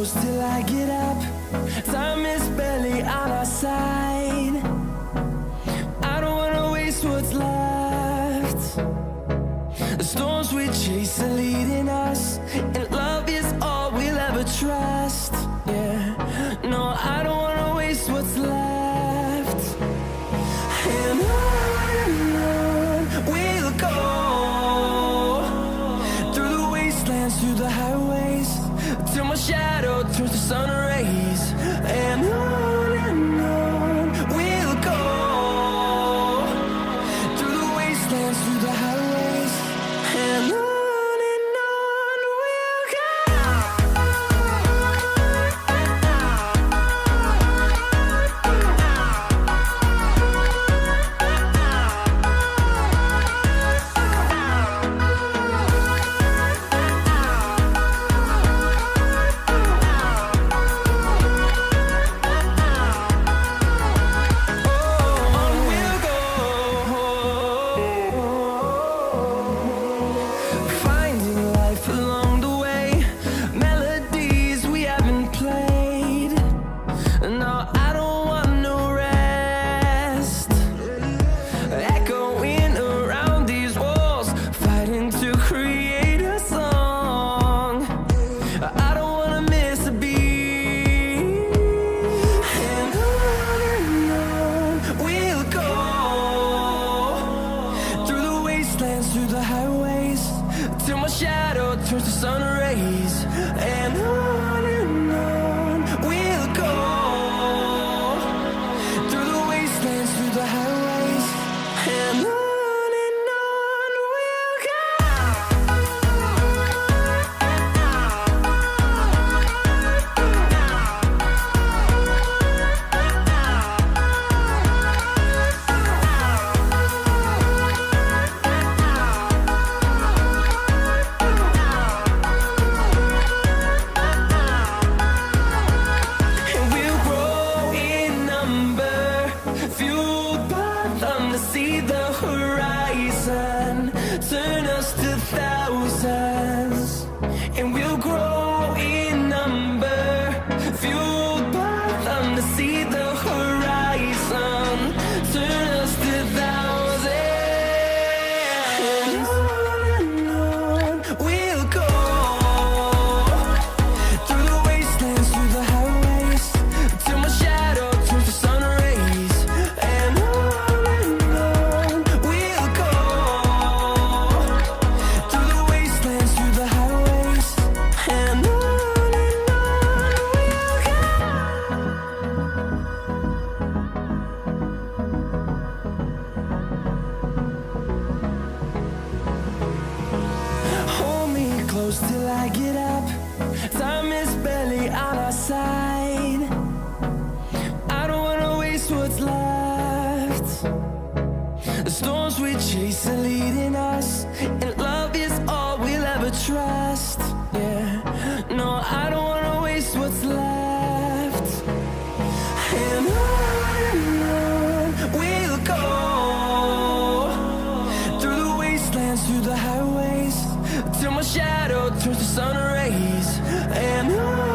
close till I get up. Time is barely on our side. I don't wanna waste what's left. The storms we chase are leading us, and love is all we'll ever trust. Yeah, no, I don't wanna waste what's left. And on we'll go, through the wastelands, through the highways, till my shadow turns to sun rays. And on we'll go, through the wastelands, through the highways, and on we'll go. Through the highways, till my shadow turns to sun rays. And on we'll go, through the wastelands, through the highways, and on we'll go. See the horizon, turn us to thousands, and we'll grow in number, fueled by them to see the horizon, turn us to thousands. And on we'll go, through the wastelands, through the highways, till my shadow turns to sun rays. And close till I get up. Time is barely on our side. I don't wanna waste what's left. The storms we chase are leading us, and love is all we'll ever trust. Yeah, no, I don't wanna waste what's left. And on we'll go, through the wastelands, through the highways, till my shadow turns to sun rays. And on